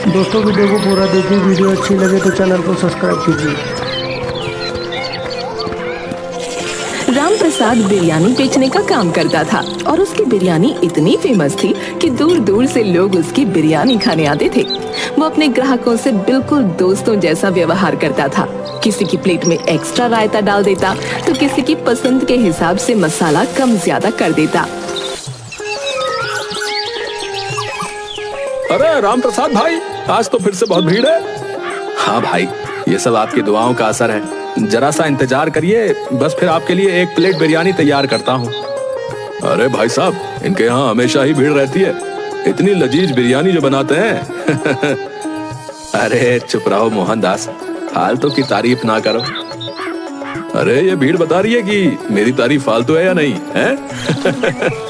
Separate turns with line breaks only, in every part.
दोस्तों वीडियो को पूरा देखिए, वीडियो अच्छी लगे तो चैनल को सब्सक्राइब कीजिए।
राम प्रसाद बिरयानी बेचने का काम करता था और उसकी बिरयानी इतनी फेमस थी कि दूर दूर से लोग उसकी बिरयानी खाने आते थे। वो अपने ग्राहकों से बिल्कुल दोस्तों जैसा व्यवहार करता था। किसी की प्लेट में एक्स्ट्रा रायता डाल देता तो किसी की पसंद के हिसाब से मसाला कम ज्यादा कर देता।
अरे राम प्रसाद भाई, आज तो फिर से बहुत भीड़ है। हाँ भाई, ये सब आपकी दुआओं का असर है। जरा सा इंतजार करिए, बस फिर आपके लिए एक प्लेट बिरयानी तैयार करता हूँ। अरे भाई साहब, इनके यहाँ हमेशा ही भीड़ रहती है। इतनी लजीज बिरयानी जो बनाते हैं। अरे चुप रहो मोहनदास, फालतू की तारीफ ना करो। अरे ये भीड़ बता रही है कि मेरी तारीफ फालतू है या नहीं है।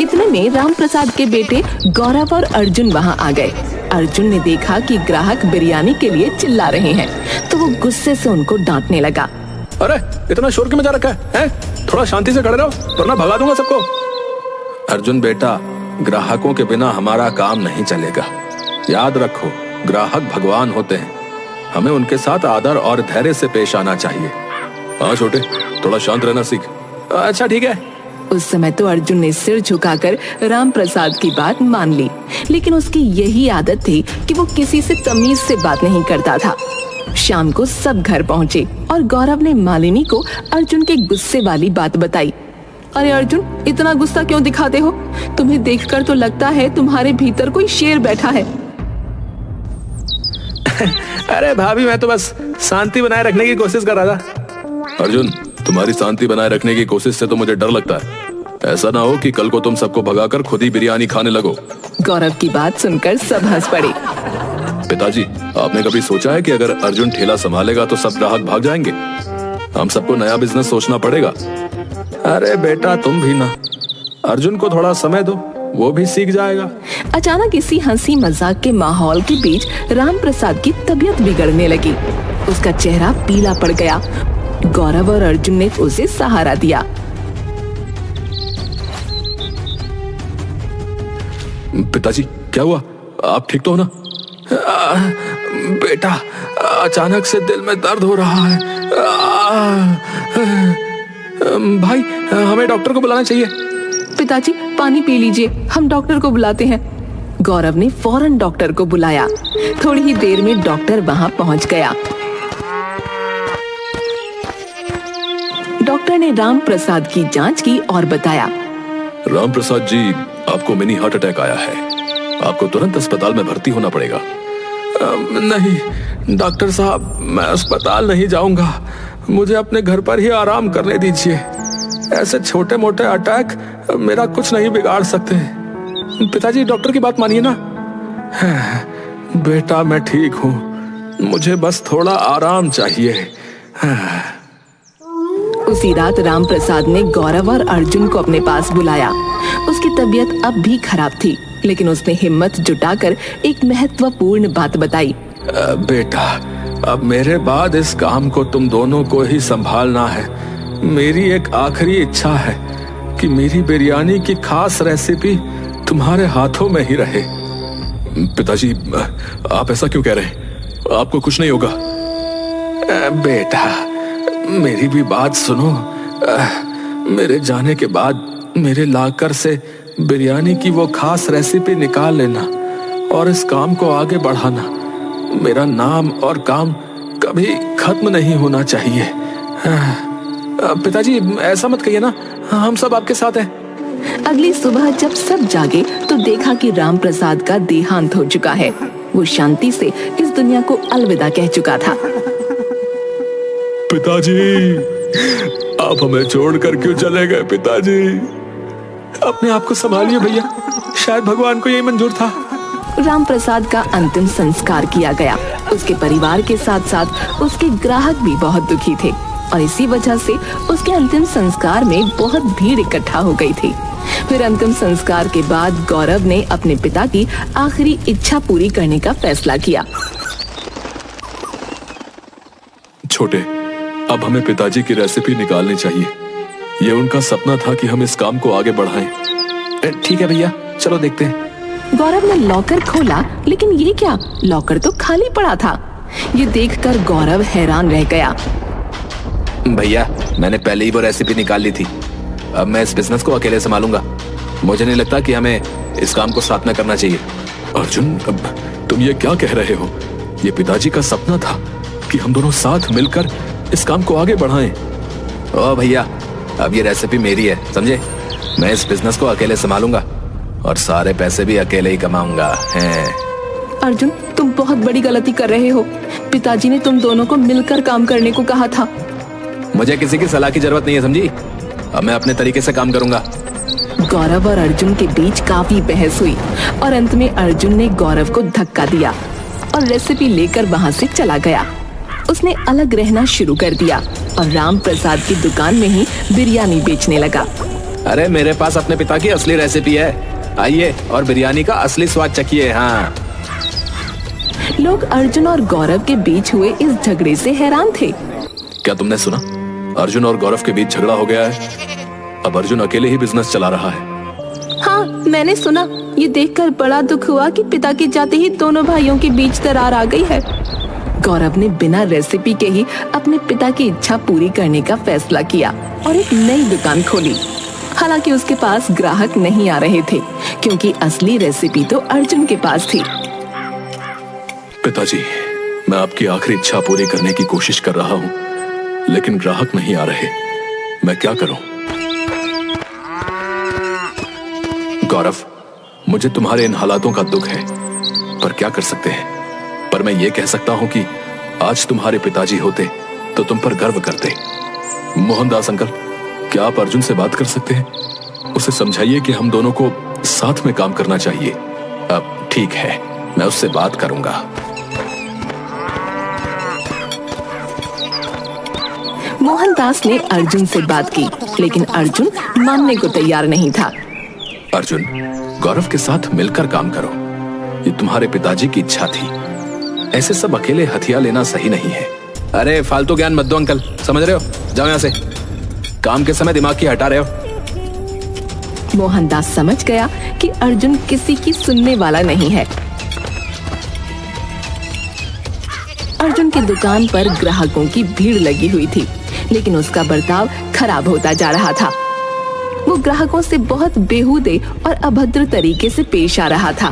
इतने में राम प्रसाद के बेटे गौरव और अर्जुन वहाँ आ गए। अर्जुन ने देखा कि ग्राहक बिरयानी के लिए चिल्ला रहे हैं तो वो गुस्से से उनको डांटने लगा।
अरे इतना शोर क्यों मचा रखा है? थोड़ा शांति से खड़े रहो वरना भगा दूंगा सबको। अर्जुन बेटा, ग्राहकों के बिना हमारा काम नहीं चलेगा। याद रखो, ग्राहक भगवान होते हैं, हमें उनके साथ आदर और धैर्य से पेश आना चाहिए। हाँ छोटे, थोड़ा शांत रहना सीख। अच्छा ठीक है।
उस समय तो अर्जुन ने सिर झुकाकर राम प्रसाद की बात मान ली, लेकिन उसकी यही आदत थी कि वो किसी से तमीज से बात नहीं करता था। शाम को सब घर पहुँचे और गौरव ने मालिनी को अर्जुन के गुस्से वाली बात बताई। अरे अर्जुन, इतना गुस्सा क्यों दिखाते हो? तुम्हें देखकर तो लगता है तुम्हारे भीतर कोई शेर बैठा है।
अरे भाभी, मैं तो बस शांति बनाए रखने की कोशिश कर रहा था। अर्जुन, तुम्हारी शांति बनाए रखने की कोशिश से तो मुझे डर लगता है। ऐसा ना हो कि कल को तुम सबको भगाकर खुद ही बिरयानी खाने लगो।
गौरव की बात सुनकर सब हंस पड़े।
पिताजी, आपने कभी सोचा है कि अगर अर्जुन ठेला संभालेगा तो सब ग्राहक भाग जाएंगे? हम सबको नया बिजनेस सोचना पड़ेगा। अरे बेटा, तुम भी ना, अर्जुन को थोड़ा समय दो, वो भी सीख जाएगा।
अचानक इसी हंसी मजाक के माहौल के बीच राम प्रसाद की तबीयत बिगड़ने लगी। उसका चेहरा पीला पड़ गया। गौरव और अर्जुन ने उसे सहारा दिया।
पिताजी, क्या हुआ? आप ठीक तो हो ना? बेटा, अचानक से दिल में दर्द हो रहा है। भाई, हमें डॉक्टर को बुलाना चाहिए।
पिताजी, पानी पी लीजिए, हम डॉक्टर को बुलाते हैं। गौरव ने फौरन डॉक्टर को बुलाया। थोड़ी ही देर में डॉक्टर वहां पहुंच गया। डॉक्टर ने राम प्रसाद की जांच की और बताया,
राम प्रसाद जी, आपको मिनी हार्ट अटैक आया है। आपको तुरंत अस्पताल में भर्ती होना पड़ेगा। नहीं डॉक्टर साहब, मैं अस्पताल नहीं जाऊंगा। मुझे अपने घर पर ही आराम करने दीजिए। ऐसे छोटे मोटे अटैक मेरा कुछ नहीं बिगाड़ सकते। पिताजी, डॉक्टर की बात मानिए ना। बेटा, मैं ठीक हूँ, मुझे बस थोड़ा आराम चाहिए।
उसी रात राम प्रसाद ने गौरव और अर्जुन को अपने पास बुलाया। उसकी तबीयत अब भी खराब थी, लेकिन उसने हिम्मत जुटाकर एक महत्वपूर्ण बात बताई।
बेटा, अब मेरे बाद इस काम को तुम दोनों को ही संभालना है। मेरी एक आखिरी इच्छा है कि मेरी बिरयानी की खास रेसिपी तुम्हारे हाथों में ही रहे। पिताजी, आप ऐसा क्यों कह रहे हैं? आपको कुछ नहीं होगा। बेटा, मेरी भी बात सुनो। मेरे जाने के बाद मेरे लाकर से बिरयानी की वो खास रेसिपी निकाल लेना और इस काम को आगे बढ़ाना। मेरा नाम और काम कभी खत्म नहीं होना चाहिए। पिताजी, ऐसा मत कहिए ना, हम सब आपके साथ हैं।
अगली सुबह जब सब जागे तो देखा कि राम प्रसाद का देहांत हो चुका है। वो शांति से इस दुनिया को अलविदा कह चुका था।
पिताजी, आप हमें छोड़कर क्यों चले गए? पिताजी, अपने आप को संभालिए भैया, शायद भगवान को यही मंजूर था।
राम प्रसाद का अंतिम संस्कार किया गया। उसके परिवार के साथ साथ उसके ग्राहक भी बहुत दुखी थे और इसी वजह से उसके अंतिम संस्कार में बहुत भीड़ इकट्ठा हो गई थी। फिर अंतिम संस्कार के बाद गौरव ने अपने पिता की आखिरी इच्छा पूरी करने का फैसला किया।
छोटे, अब हमें पिताजी की रेसिपी निकालनी चाहिए। ये उनका सपना था कि हम इस काम को आगे बढ़ाएं। ठीक है भैया, चलो देखते हैं।
गौरव ने लॉकर खोला, लेकिन ये क्या, लॉकर तो खाली पड़ा था। ये देखकर गौरव हैरान रह गया।
भैया, मैंने पहले ही वो रेसिपी निकाल ली थी। अब मैं इस बिजनेस को अकेले संभालूंगा। मुझे नहीं लगता कि हमें इस काम को साथ में करना चाहिए।
अर्जुन, अब तुम ये क्या कह रहे हो? ये पिताजी का सपना था कि हम दोनों साथ मिलकर इस काम को आगे बढ़ाएं।
ओ भैया, अब ये रेसिपी मेरी है, समझे? मैं इस बिजनेस को अकेले संभालूंगा और सारे पैसे भी अकेले ही कमाऊंगा। हैं?
अर्जुन, तुम बहुत बड़ी गलती कर रहे हो। पिताजी ने तुम दोनों को मिलकर काम करने को कहा था।
मुझे किसी की सलाह की जरूरत नहीं है, समझी? अब मैं अपने तरीके से काम करूंगा।
गौरव और अर्जुन के बीच काफी बहस हुई और अंत में अर्जुन ने गौरव को धक्का दिया और रेसिपी लेकर वहां से चला गया। उसने अलग रहना शुरू कर दिया और राम प्रसाद की दुकान में ही बिरयानी बेचने लगा।
अरे, मेरे पास अपने पिता की असली रेसिपी है, आइए और बिरयानी का असली स्वाद चखिए। हाँ।
लोग अर्जुन और गौरव के बीच हुए इस झगड़े से हैरान थे।
क्या तुमने सुना? अर्जुन और गौरव के बीच झगड़ा हो गया है। अब अर्जुन अकेले ही बिजनेस चला रहा है।
हाँ, मैंने सुना। ये देखकर बड़ा दुख हुआ कि पिता के जाते ही दोनों भाइयों के बीच दरार आ गई है। गौरव ने बिना रेसिपी के ही अपने पिता की इच्छा पूरी करने का फैसला किया और एक नई दुकान खोली। हालांकि उसके पास ग्राहक नहीं आ रहे थे, क्योंकि असली रेसिपी तो अर्जुन के पास थी।
पिताजी, मैं आपकी आखिरी इच्छा पूरी करने की कोशिश कर रहा हूँ, लेकिन ग्राहक नहीं आ रहे। मैं क्या करूं? गौरव, मुझे तुम्हारे इन हालातों का दुख है, पर क्या कर सकते हैं? पर मैं ये कह सकता हूं कि आज तुम्हारे पिताजी होते तो तुम पर गर्व करते। मोहनदास अंकल, क्या आप अर्जुन से बात कर सकते हैं? उसे समझाइए कि हम दोनों को साथ में काम करना चाहिए। अब ठीक है, मैं उससे बात करूंगा।
मोहनदास ने अर्जुन से बात की, लेकिन अर्जुन मानने को तैयार नहीं था।
अर्जुन, गौरव के साथ मिलकर काम करो। ये तुम्हारे पिताजी की इच्छा थी। ऐसे सब अकेले हथियार लेना सही नहीं है।
अरे, फालतू ज्ञान मत दो अंकल, समझ रहे हो? जाओ यहाँ से। काम के समय दिमाग की हटा रहे हो।
मोहनदास समझ गया कि अर्जुन किसी की सुनने वाला नहीं है। अर्जुन की दुकान पर ग्राहकों की भीड़ लगी हुई थी, लेकिन उसका बर्ताव खराब होता जा रहा था। वो ग्राहकों से बहुत बेहूदे और अभद्र तरीके से पेश आ रहा था।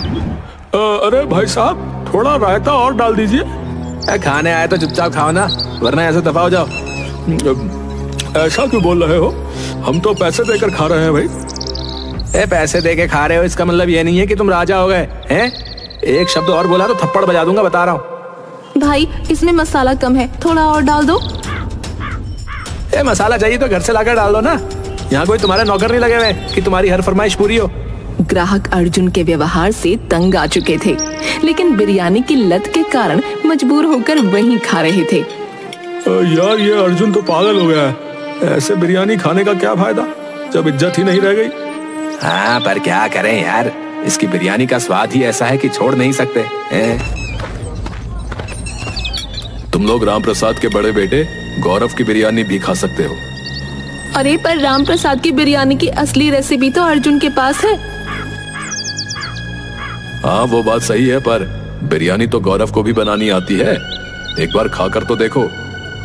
अरे भाई साहब, थोड़ा रायता और डाल दीजिए।
खाने आए तो चुपचाप खाओ ना, वरना ऐसे दफा हो जाओ।
ऐसा क्यों बोल रहे हो? हम तो पैसे देकर खा रहे हैं भाई।
पैसे दे के खा रहे हो, इसका मतलब ये नहीं है कि तुम राजा हो गए हैं। एक शब्द और बोला तो थप्पड़ बजा दूंगा, बता रहा हूँ।
भाई, इसमें मसाला कम है, थोड़ा और डाल दो।
मसाला चाहिए तो घर से लाकर डाल दो ना। यहाँ कोई तुम्हारे नौकर नहीं लगे हुए कि तुम्हारी हर फरमाइश पूरी हो।
ग्राहक अर्जुन के व्यवहार से तंग आ चुके थे, लेकिन बिरयानी की लत के कारण मजबूर होकर वहीं खा रहे थे।
यार, ये अर्जुन तो पागल हो गया है। ऐसे बिरयानी खाने का क्या फायदा जब इज्जत ही नहीं रह गई।
हाँ, पर क्या करें यार, इसकी बिरयानी का स्वाद ही ऐसा है कि छोड़ नहीं सकते।
तुम लोग राम प्रसाद के बड़े बेटे गौरव की बिरयानी भी खा सकते हो।
अरे, पर राम प्रसाद की बिरयानी की असली रेसिपी तो अर्जुन के पास है।
हाँ, वो बात सही है, पर बिरयानी तो गौरव को भी बनानी आती है। एक बार खाकर तो देखो।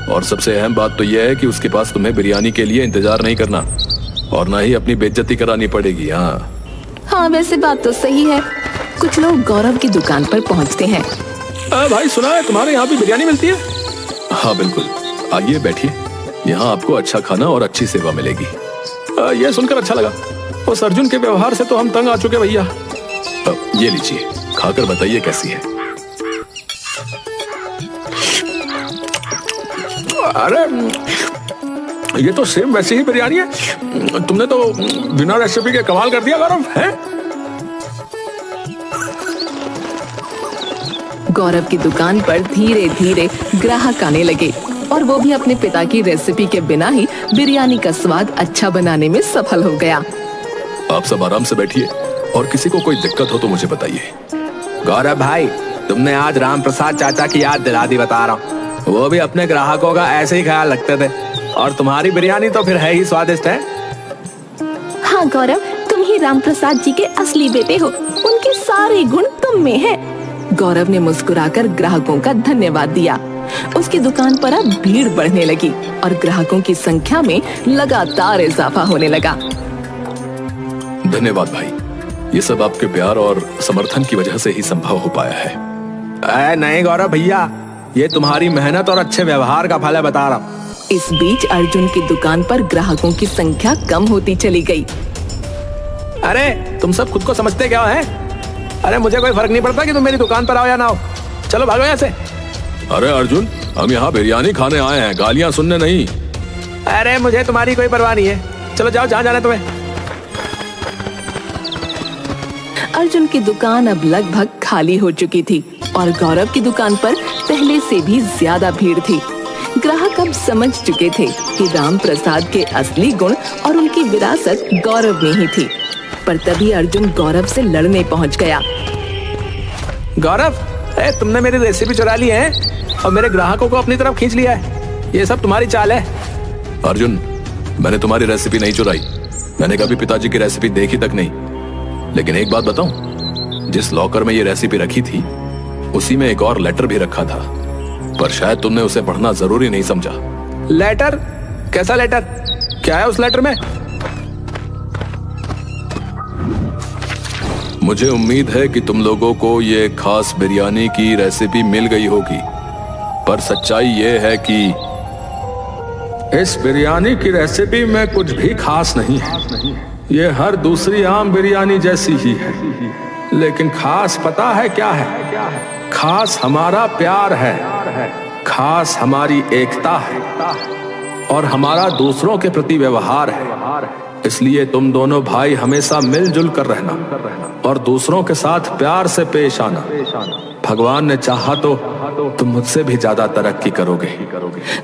और सबसे अहम बात तो यह है कि उसके पास तुम्हें बिरयानी के लिए इंतजार नहीं करना और ना ही अपनी बेइज्जती करानी पड़ेगी।
हाँ, वैसे बात तो सही है। कुछ लोग गौरव की दुकान पर पहुंचते हैं।
भाई, सुना है तुम्हारे यहाँ भी बिरयानी मिलती है? हाँ बिल्कुल, आइए बैठिए। यहाँ आपको अच्छा खाना और अच्छी सेवा मिलेगी। ये सुनकर अच्छा लगा। उस अर्जुन के व्यवहार से तो हम तंग आ चुके भैया। ये लीजिए, खाकर बताइए कैसी है। अरे, ये तो सेम वैसी ही बिरयानी है। तुमने तो बिना रेसिपी के कमाल कर दिया गौरव। है
गौरव की दुकान पर धीरे धीरे ग्राहक आने लगे और वो भी अपने पिता की रेसिपी के बिना ही बिरयानी का स्वाद अच्छा बनाने में सफल हो गया।
आप सब आराम से बैठिए और किसी को कोई दिक्कत हो तो मुझे बताइए।
गौरव भाई, तुमने आज राम प्रसाद चाचा की याद दिला दी, बता रहा हूँ। वो भी अपने ग्राहकों का ऐसे ही ख्याल रखते थे और तुम्हारी बिरयानी तो फिर है ही स्वादिष्ट है।
हाँ गौरव, तुम ही रामप्रसाद जी के असली बेटे हो, उनके सारे गुण तुम में हैं। गौरव ने मुस्कुराकर ग्राहकों का धन्यवाद दिया। उसकी दुकान पर अब भीड़ बढ़ने लगी और ग्राहकों की संख्या में लगातार इजाफा होने लगा।
धन्यवाद भाई, ये सब आपके प्यार और समर्थन की वजह से ही संभव हो पाया है।
नहीं गौरव भैया, ये तुम्हारी मेहनत और अच्छे व्यवहार का फल है, बता रहा हूँ।
इस बीच अर्जुन की दुकान पर ग्राहकों की संख्या कम होती चली गई।
अरे तुम सब खुद को समझते क्या है? अरे मुझे कोई फर्क नहीं पड़ता कि तुम मेरी दुकान पर आओ या ना आओ। चलो भागो यहाँ से।
अरे अर्जुन, हम यहाँ बिरयानी खाने आए हैं, गालियाँ सुनने नहीं।
अरे मुझे तुम्हारी कोई परवाह नहीं है, चलो जाओ जहाँ जाना है तुम्हें।
अर्जुन की दुकान अब लगभग खाली हो चुकी थी और गौरव की दुकान पर पहले से भी ज्यादा भीड़ थी। ग्राहक अब समझ चुके थे कि राम प्रसाद के असली गुण और उनकी विरासत गौरव में ही थी। पर तभी अर्जुन गौरव से लड़ने पहुंच गया।
गौरव, तुमने मेरी रेसिपी चुरा ली है और मेरे ग्राहकों को अपनी तरफ खींच लिया है। ये सब तुम्हारी चाल है।
अर्जुन, मैंने तुम्हारी रेसिपी नहीं चुराई। मैंने कभी पिताजी की रेसिपी देखी तक नहीं। लेकिन एक बात बताऊं, जिस लॉकर में ये रेसिपी रखी थी उसी में एक और लेटर भी रखा था, पर शायद तुमने उसे पढ़ना जरूरी नहीं समझा।
लेटर? कैसा लेटर? क्या है उस लेटर में?
मुझे उम्मीद है कि तुम लोगों को ये खास बिरयानी की रेसिपी मिल गई होगी, पर सच्चाई ये है कि
इस बिरयानी की रेसिपी में कुछ भी खास नहीं है। ये हर दूसरी आम बिरयानी जैसी ही है। लेकिन खास पता है क्या है? खास हमारा प्यार है, खास हमारी एकता है और हमारा दूसरों के प्रति व्यवहार है। इसलिए तुम दोनों भाई हमेशा मिलजुल कर रहना और दूसरों के साथ प्यार से पेश आना। भगवान ने चाहा तो तुम मुझसे भी ज्यादा तरक्की करोगे।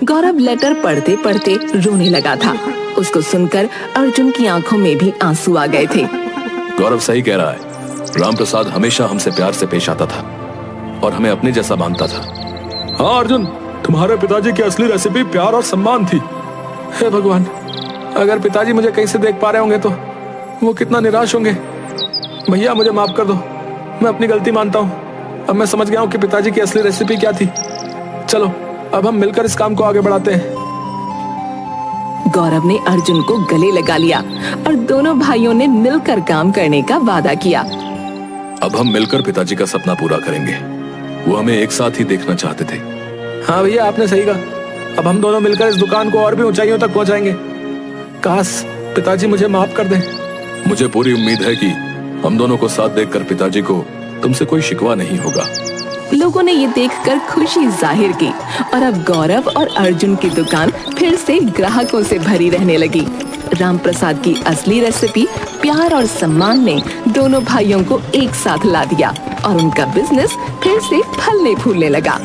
गौरव लेटर पढ़ते पढ़ते रोने लगा था। उसको सुनकर अर्जुन की आंखों में भी आंसू आ गए थे।
गौरव सही कह रहा है। राम प्रसाद हमेशा हमसे प्यार से पेश आता था और हमें अपने जैसा मानता था।
हाँ अर्जुन, तुम्हारे पिताजी की असली रेसिपी प्यार और सम्मान थी। हे भगवान, अगर पिताजी मुझे कहीं से देख पा रहे होंगे तो वो कितना निराश होंगे। भैया मुझे माफ कर दो, मैं अपनी गलती मानता हूँ। अब मैं समझ गया हूँ कि पिताजी की असली रेसिपी क्या थी। चलो अब हम मिलकर इस काम को आगे बढ़ाते हैं।
गौरव ने अर्जुन को गले लगा लिया और दोनों भाइयों ने मिलकर काम करने का वादा किया।
अब हम मिलकर पिताजी का सपना पूरा करेंगे। वो हमें एक साथ ही देखना चाहते थे।
हाँ भैया, आपने सही कहा। अब हम दोनों मिलकर इस दुकान को और भी ऊंचाइयों तक पहुंचाएंगे। काश पिताजी मुझे माफ कर दें।
मुझे पूरी उम्मीद है कि हम दोनों को साथ देखकर पिताजी को तुमसे कोई शिकवा नहीं होगा।
लोगों ने ये देखकर खुशी जाहिर की और अब गौरव और अर्जुन की दुकान फिर से ग्राहकों से भरी रहने लगी। राम प्रसाद की असली रेसिपी प्यार और सम्मान ने दोनों भाइयों को एक साथ ला दिया और उनका बिजनेस फिर से फलने फूलने लगा।